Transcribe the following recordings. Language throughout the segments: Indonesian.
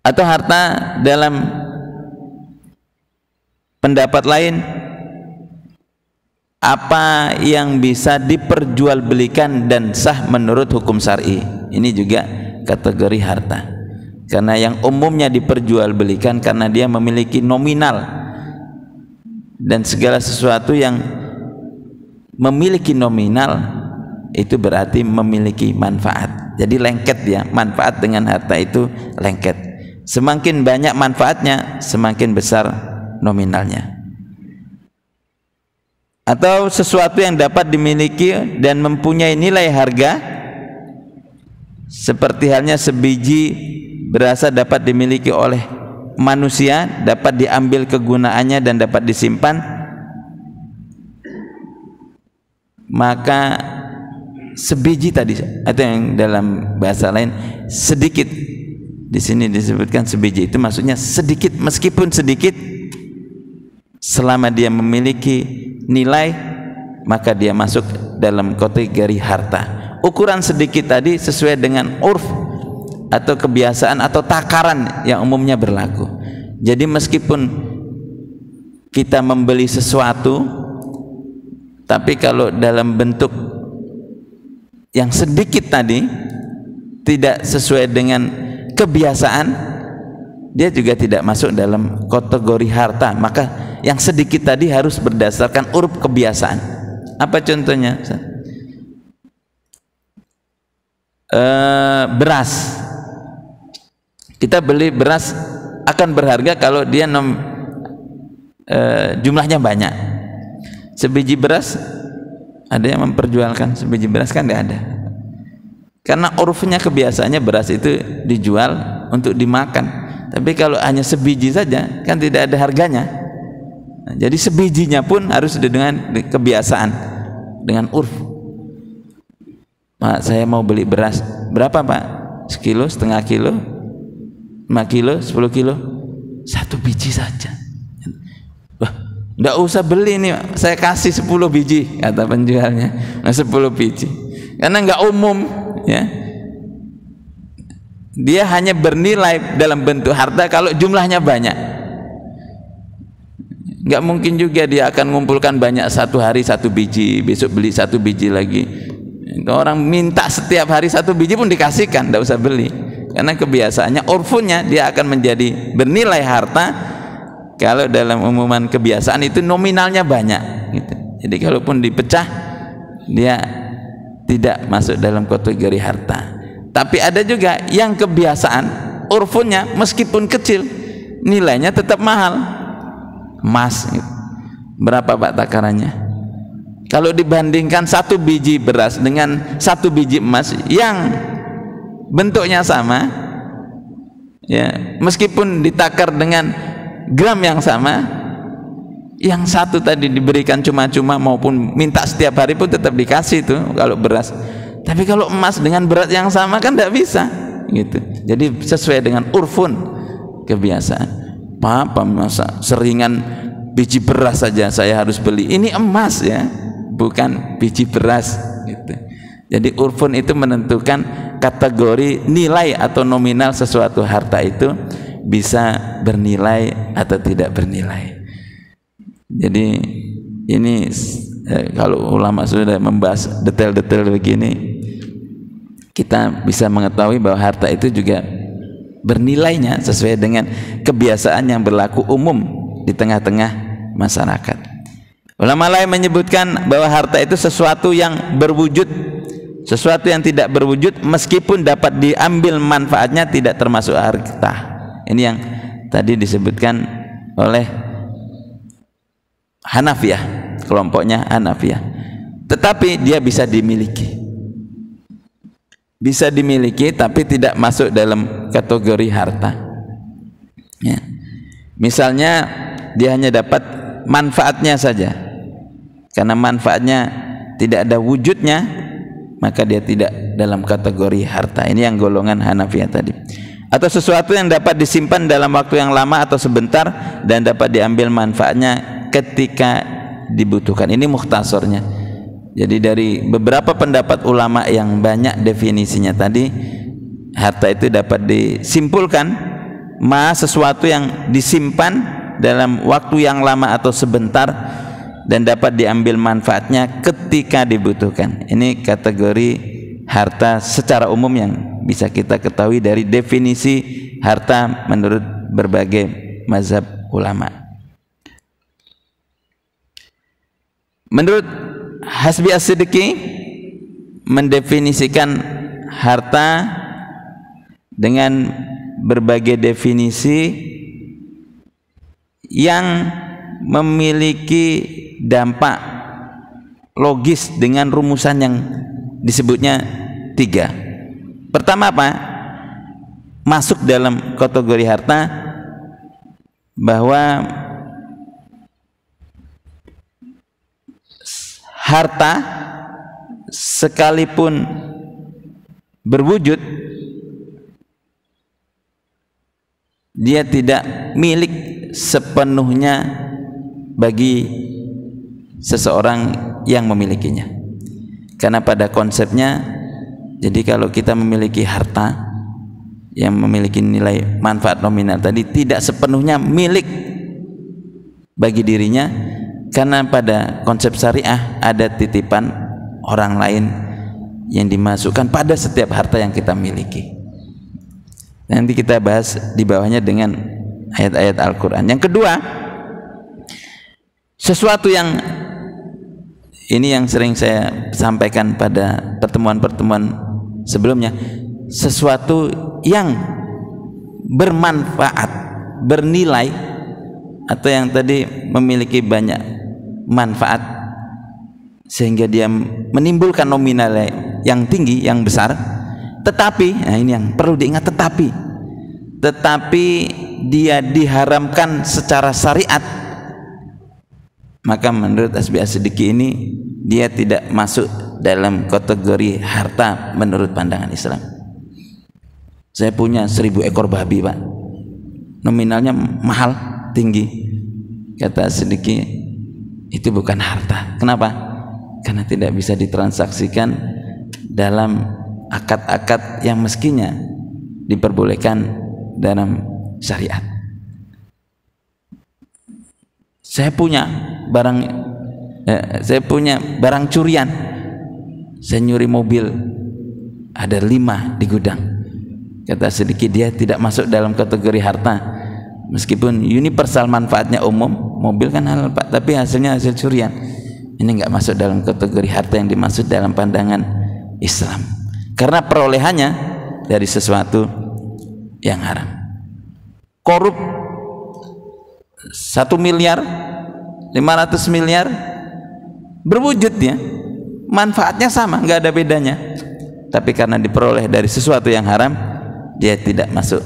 Atau harta dalam pendapat lain, apa yang bisa diperjualbelikan dan sah menurut hukum syar'i. Ini juga kategori harta. Karena yang umumnya diperjualbelikan karena dia memiliki nominal, dan segala sesuatu yang memiliki nominal itu berarti memiliki manfaat. Jadi lengket dia, manfaat dengan harta itu lengket. Semakin banyak manfaatnya, semakin besar nominalnya. Atau sesuatu yang dapat dimiliki dan mempunyai nilai harga, seperti halnya sebiji beras dapat dimiliki oleh manusia, dapat diambil kegunaannya dan dapat disimpan, maka sebiji tadi, atau yang dalam bahasa lain sedikit, di sini disebutkan sebiji, itu maksudnya sedikit, meskipun sedikit, selama dia memiliki nilai maka dia masuk dalam kategori harta. Ukuran sedikit tadi sesuai dengan urf atau kebiasaan atau takaran yang umumnya berlaku. Jadi meskipun kita membeli sesuatu, tapi kalau dalam bentuk yang sedikit tadi tidak sesuai dengan kebiasaan, dia juga tidak masuk dalam kategori harta. Maka yang sedikit tadi harus berdasarkan uruf kebiasaan. Apa contohnya? Beras. Kita beli beras akan berharga kalau dia jumlahnya banyak. Sebiji beras, ada yang memperjualkan sebiji beras? Kan tidak ada. Karena urufnya, kebiasaannya beras itu dijual untuk dimakan. Tapi kalau hanya sebiji saja kan tidak ada harganya. Nah, jadi sebijinya pun harus dengan kebiasaan, dengan urf. Pak, saya mau beli beras, berapa Pak? Sekilo, setengah kilo, 5 kilo, 10 kilo, 1 biji saja. Wah, enggak usah beli ini, saya kasih 10 biji, kata penjualnya. Nah, 10 biji karena enggak umum, ya. Dia hanya bernilai dalam bentuk harta kalau jumlahnya banyak. Enggak mungkin juga dia akan mengumpulkan banyak, satu hari 1 biji, besok beli 1 biji lagi. Orang minta setiap hari 1 biji pun dikasihkan, enggak usah beli. Karena kebiasaannya, urfunya, dia akan menjadi bernilai harta kalau dalam umuman kebiasaan itu nominalnya banyak gitu. Jadi kalaupun dipecah, dia tidak masuk dalam kategori harta. Tapi ada juga yang kebiasaan, urfunya meskipun kecil, nilainya tetap mahal. Emas gitu. Berapa Pak takarannya? Kalau dibandingkan 1 biji beras dengan 1 biji emas yang bentuknya sama, ya, meskipun ditakar dengan gram yang sama, yang satu tadi diberikan cuma-cuma maupun minta setiap hari pun tetap dikasih itu kalau beras. Tapi kalau emas dengan berat yang sama kan tidak bisa gitu. Jadi sesuai dengan urfun, kebiasaan. Apa masa seringan biji beras saja saya harus beli, ini emas ya, bukan biji beras gitu. Jadi urfun itu menentukan kategori nilai atau nominal sesuatu harta itu bisa bernilai atau tidak bernilai. Jadi ini kalau ulama sudah membahas detail-detail begini, kita bisa mengetahui bahwa harta itu juga bernilainya sesuai dengan kebiasaan yang berlaku umum di tengah-tengah masyarakat. Ulama lain menyebutkan bahwa harta itu sesuatu yang berwujud, sesuatu yang tidak berwujud meskipun dapat diambil manfaatnya tidak termasuk harta. Ini yang tadi disebutkan oleh Hanafiyah, kelompoknya Hanafiyah. Tetapi dia bisa dimiliki, bisa dimiliki tapi tidak masuk dalam kategori harta, ya. Misalnya dia hanya dapat manfaatnya saja, karena manfaatnya tidak ada wujudnya, maka dia tidak dalam kategori harta. Ini yang golongan Hanafiyah tadi. Atau sesuatu yang dapat disimpan dalam waktu yang lama atau sebentar dan dapat diambil manfaatnya ketika dibutuhkan. Ini mukhtasornya. Jadi dari beberapa pendapat ulama yang banyak definisinya tadi, harta itu dapat disimpulkan sesuatu yang disimpan dalam waktu yang lama atau sebentar dan dapat diambil manfaatnya ketika dibutuhkan. Ini kategori harta secara umum yang bisa kita ketahui dari definisi harta menurut berbagai mazhab ulama. Menurut Hasbi As-Siddiqi mendefinisikan harta dengan berbagai definisi yang memiliki dampak logis dengan rumusan yang disebutnya 3. Pertama apa? Masuk dalam kategori harta bahwa harta sekalipun berwujud, dia tidak milik sepenuhnya bagi seseorang yang memilikinya. Karena pada konsepnya, jadi kalau kita memiliki harta yang memiliki nilai manfaat nominal tadi, tidak sepenuhnya milik bagi dirinya, karena pada konsep syariah ada titipan orang lain yang dimasukkan pada setiap harta yang kita miliki. Nanti kita bahas di bawahnya dengan ayat-ayat Al-Quran. Yang kedua, sesuatu yang ini yang sering saya sampaikan pada pertemuan-pertemuan sebelumnya, sesuatu yang bermanfaat, bernilai, atau yang tadi memiliki banyak manfaat sehingga dia menimbulkan nominal yang tinggi, yang besar, tetapi, nah ini yang perlu diingat, tetapi dia diharamkan secara syariat, maka menurut Hasbi As-Siddiqi ini dia tidak masuk dalam kategori harta menurut pandangan Islam. Saya punya 1000 ekor babi, Pak, nominalnya mahal, tinggi, kata As-Siddiqi, itu bukan harta. Kenapa? Karena tidak bisa ditransaksikan dalam akad-akad yang meskinya diperbolehkan dalam syariat. Saya punya barang curian, saya nyuri mobil, ada 5 di gudang, kata sedikit, dia tidak masuk dalam kategori harta meskipun universal manfaatnya umum. Mobil kan halal, Pak, tapi hasilnya hasil curian, ini nggak masuk dalam kategori harta yang dimaksud dalam pandangan Islam, karena perolehannya dari sesuatu yang haram. Korup 1 miliar 500 miliar berwujud, ya manfaatnya sama, nggak ada bedanya, tapi karena diperoleh dari sesuatu yang haram, dia tidak masuk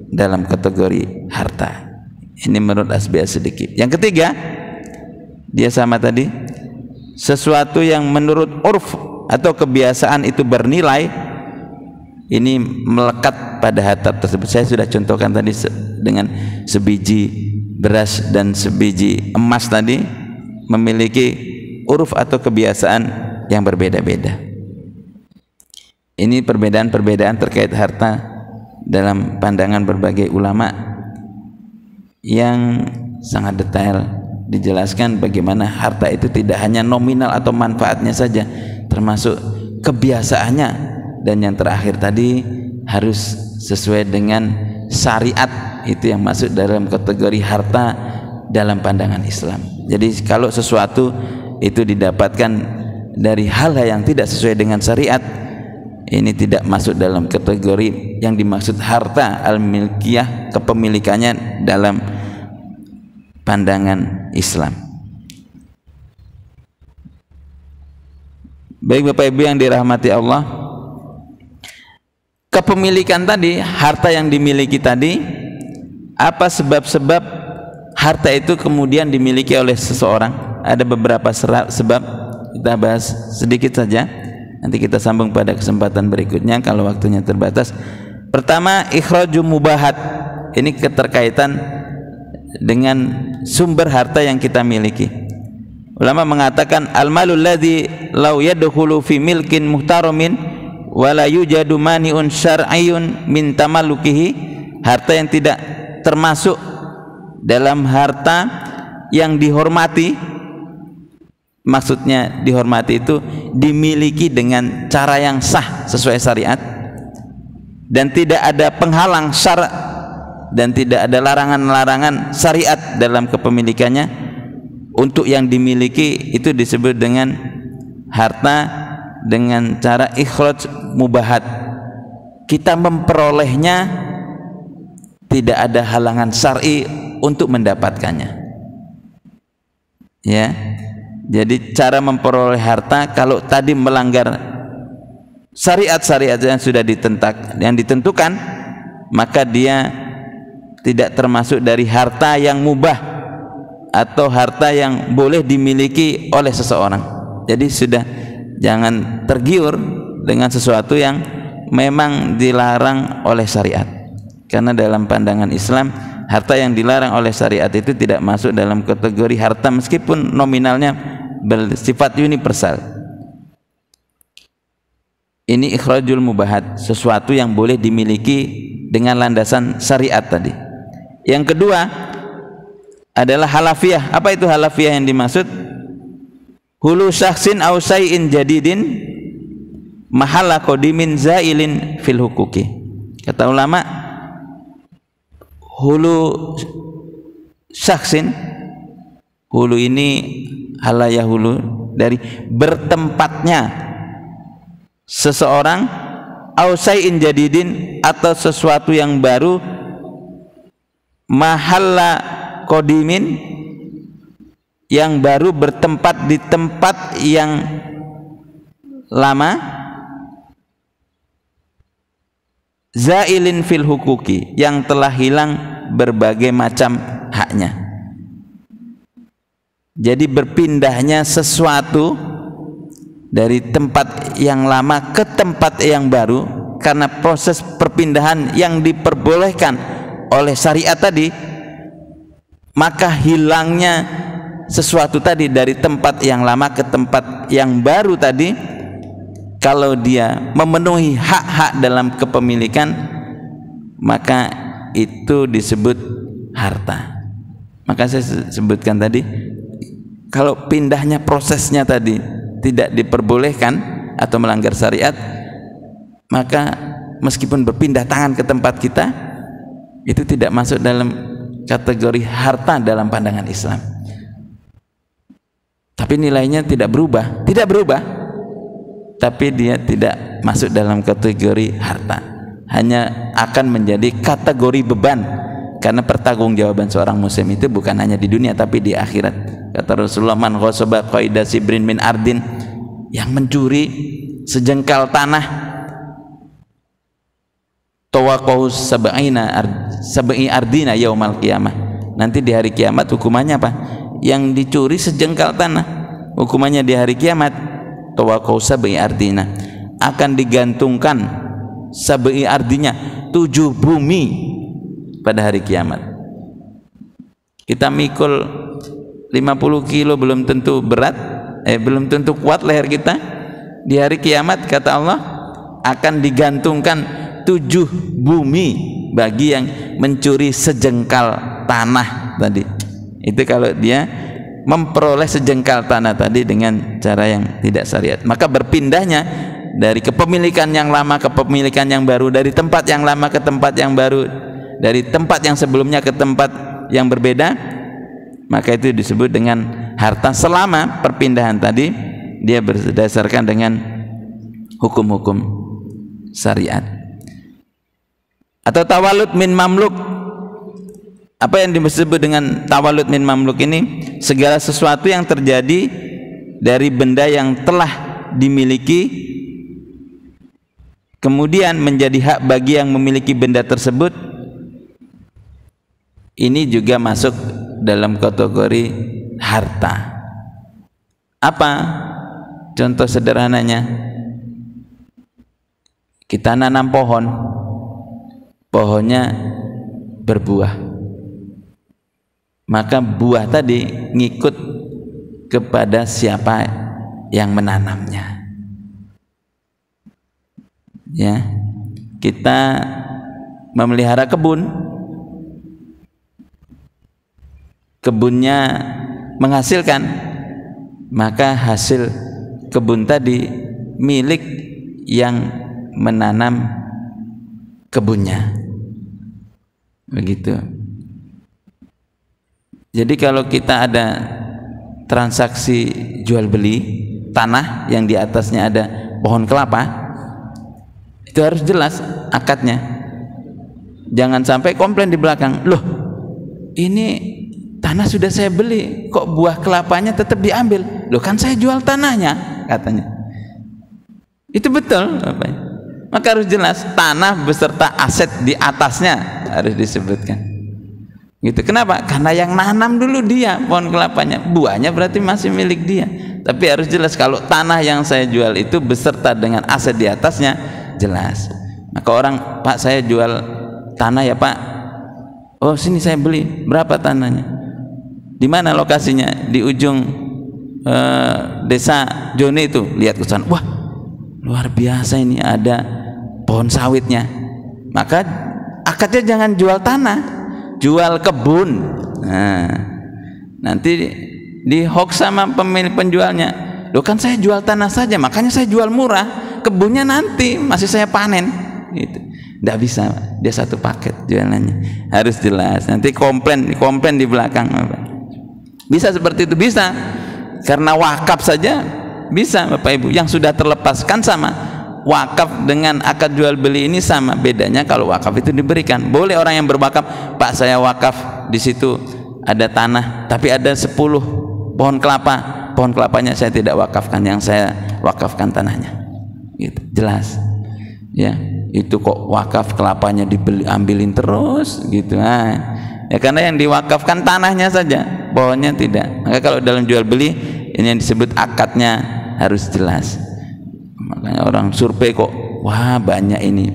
dalam kategori harta. Ini menurut Hasbi As-Siddiqi. Yang ketiga, dia sama tadi, sesuatu yang menurut urf atau kebiasaan itu bernilai, ini melekat pada harta tersebut. Saya sudah contohkan tadi dengan sebiji beras dan sebiji emas tadi, memiliki uruf atau kebiasaan yang berbeda-beda. Ini perbedaan-perbedaan terkait harta dalam pandangan berbagai ulama yang sangat detail dijelaskan bagaimana harta itu tidak hanya nominal atau manfaatnya saja, termasuk kebiasaannya, dan yang terakhir tadi harus sesuai dengan syariat, itu yang masuk dalam kategori harta dalam pandangan Islam. Jadi kalau sesuatu itu didapatkan dari hal-hal yang tidak sesuai dengan syariat, ini tidak masuk dalam kategori yang dimaksud harta al-milkiyah, kepemilikannya dalam pandangan Islam. Baik Bapak Ibu yang dirahmati Allah, kepemilikan tadi, harta yang dimiliki tadi, apa sebab-sebab harta itu kemudian dimiliki oleh seseorang? Ada beberapa sebab, kita bahas sedikit saja, nanti kita sambung pada kesempatan berikutnya kalau waktunya terbatas. Pertama, ikhraju mubahat. Ini keterkaitan dengan sumber harta yang kita miliki. Ulama mengatakan al-malul ladzi law yadkhulu fi milkin muhtaramin wa la yujadu mani'un syar'iyyun min tamallukihi harta yang tidak termasuk dalam harta yang dihormati. Maksudnya dihormati itu dimiliki dengan cara yang sah sesuai syariat, dan tidak ada penghalang syara' dan tidak ada larangan-larangan syariat dalam kepemilikannya. Untuk yang dimiliki itu disebut dengan harta dengan cara ikhraj mubahat. Kita memperolehnya tidak ada halangan syar'i untuk mendapatkannya. Ya. Jadi cara memperoleh harta kalau tadi melanggar syariat-syariat yang sudah ditentukan, maka dia tidak termasuk dari harta yang mubah atau harta yang boleh dimiliki oleh seseorang. Jadi sudah jangan tergiur dengan sesuatu yang memang dilarang oleh syariat, karena dalam pandangan Islam harta yang dilarang oleh syariat itu tidak masuk dalam kategori harta meskipun nominalnya bersifat universal. Ini ikhrajul mubahat, sesuatu yang boleh dimiliki dengan landasan syariat tadi. Yang kedua adalah halafiyah. Apa itu halafiyah yang dimaksud? Hulu syakhsin aw syai'in jadidin mahalla qadimin zailin fil hukuki. Kata ulama, hulu syakhsin, hulu ini halayah hulu dari bertempatnya seseorang, au syai'in jadidin atau sesuatu yang baru, mahalla qadimin yang baru bertempat di tempat yang lama, zailin fil hukuki yang telah hilang berbagai macam haknya. Jadi berpindahnya sesuatu dari tempat yang lama ke tempat yang baru karena proses perpindahan yang diperbolehkan oleh syariat tadi, maka hilangnya sesuatu tadi dari tempat yang lama ke tempat yang baru tadi, kalau dia memenuhi hak-hak dalam kepemilikan, maka itu disebut harta. Maka saya sebutkan tadi, kalau pindahnya prosesnya tadi tidak diperbolehkan atau melanggar syariat, maka meskipun berpindah tangan ke tempat kita, itu tidak masuk dalam kategori harta dalam pandangan Islam. Tapi nilainya tidak berubah, tapi dia tidak masuk dalam kategori harta, hanya akan menjadi kategori beban, karena pertanggungjawaban seorang muslim itu bukan hanya di dunia tapi di akhirat. Kata Rasulullah, man ghasaba qaida sibrin min ardin, yang mencuri sejengkal tanah, tawaqahu sab'i ardina yaumal qiyamah, nanti di hari kiamat hukumannya apa? Yang dicuri sejengkal tanah, hukumannya di hari kiamat tawaqahu sab'i ardina, akan digantungkan sab'i ardinya, 7 bumi pada hari kiamat. Kita mikul 50 kilo belum tentu berat, belum tentu kuat leher kita. Di hari kiamat kata Allah akan digantungkan 7 bumi bagi yang mencuri sejengkal tanah tadi. Itu kalau dia memperoleh sejengkal tanah tadi dengan cara yang tidak syariat. Maka berpindahnya dari kepemilikan yang lama ke kepemilikan yang baru, dari tempat yang lama ke tempat yang baru, dari tempat yang sebelumnya ke tempat yang berbeda, maka itu disebut dengan harta selama perpindahan tadi dia berdasarkan dengan hukum-hukum syariat. Atau tawalud min mamluk. Apa yang disebut dengan tawalud min mamluk ini? Segala sesuatu yang terjadi dari benda yang telah dimiliki kemudian menjadi hak bagi yang memiliki benda tersebut. Ini juga masuk dalam kategori harta. Apa contoh sederhananya? Kita nanam pohon, pohonnya berbuah, maka buah tadi ngikut kepada siapa yang menanamnya. Ya, kita memelihara kebunnya menghasilkan, maka hasil kebun tadi milik yang menanam kebunnya. Begitu. Jadi kalau kita ada transaksi jual beli tanah yang di atasnya ada pohon kelapa, itu harus jelas akadnya. Jangan sampai komplain di belakang, loh ini tanah sudah saya beli, kok buah kelapanya tetap diambil? Loh kan saya jual tanahnya, katanya. Itu betul, maka harus jelas tanah beserta aset di atasnya harus disebutkan. Gitu. Kenapa? Karena yang nanam dulu dia pohon kelapanya, buahnya berarti masih milik dia. Tapi harus jelas kalau tanah yang saya jual itu beserta dengan aset di atasnya, jelas. Maka orang, Pak saya jual tanah ya Pak. Oh sini saya beli, berapa tanahnya? Di mana lokasinya? Di ujung desa Joni itu. Lihat ke sana, wah luar biasa ini ada pohon sawitnya. Maka akadnya jangan jual tanah, jual kebun. Nah, nanti di hoax sama pemilik penjualnya, loh kan saya jual tanah saja, makanya saya jual murah, kebunnya nanti masih saya panen. Gitu. Nggak bisa, dia satu paket jualannya, harus jelas. Nanti komplain di belakang. Bisa seperti itu, bisa. Karena wakaf saja bisa Bapak Ibu, yang sudah terlepaskan sama. Wakaf dengan akad jual beli ini sama, bedanya kalau wakaf itu diberikan. Boleh orang yang berwakaf, Pak saya wakaf di situ ada tanah tapi ada 10 pohon kelapa, pohon kelapanya saya tidak wakafkan, yang saya wakafkan tanahnya. Gitu, jelas. Ya, itu kok wakaf kelapanya dibeli ambilin terus gitu. Nah, ya karena yang diwakafkan tanahnya saja, pohonnya tidak. Maka kalau dalam jual beli ini yang disebut akadnya harus jelas. Makanya orang survei kok, wah banyak ini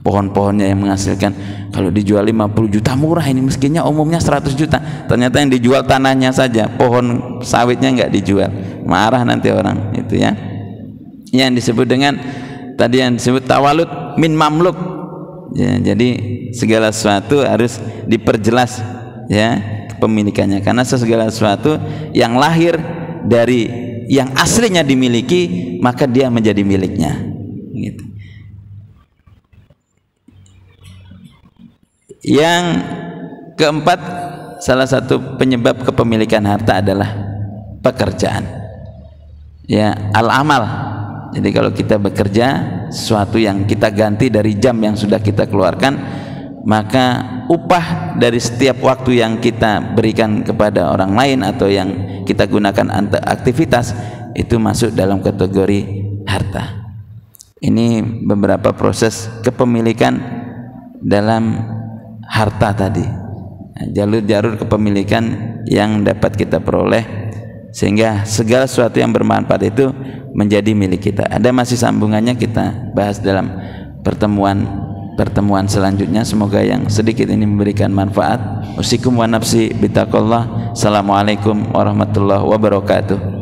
pohon-pohonnya yang menghasilkan, kalau dijual 50 juta murah ini, meskinya umumnya 100 juta. Ternyata yang dijual tanahnya saja, pohon sawitnya nggak dijual. Marah nanti orang itu ya. Yang disebut dengan tadi yang disebut tawalut min mamluk ya, jadi segala sesuatu harus diperjelas ya kepemilikannya, karena segala sesuatu yang lahir dari yang aslinya dimiliki maka dia menjadi miliknya. Gitu. Yang keempat, salah satu penyebab kepemilikan harta adalah pekerjaan. Ya, al-amal. Jadi kalau kita bekerja, sesuatu yang kita ganti dari jam yang sudah kita keluarkan, maka upah dari setiap waktu yang kita berikan kepada orang lain atau yang kita gunakan untuk aktivitas itu masuk dalam kategori harta. Ini beberapa proses kepemilikan dalam harta tadi, jalur-jalur kepemilikan yang dapat kita peroleh sehingga segala sesuatu yang bermanfaat itu menjadi milik kita. Ada masih sambungannya, kita bahas dalam pertemuan selanjutnya. Semoga yang sedikit ini memberikan manfaat. Usikum wa nafsi bitaqullah. Assalamualaikum warahmatullahi wabarakatuh.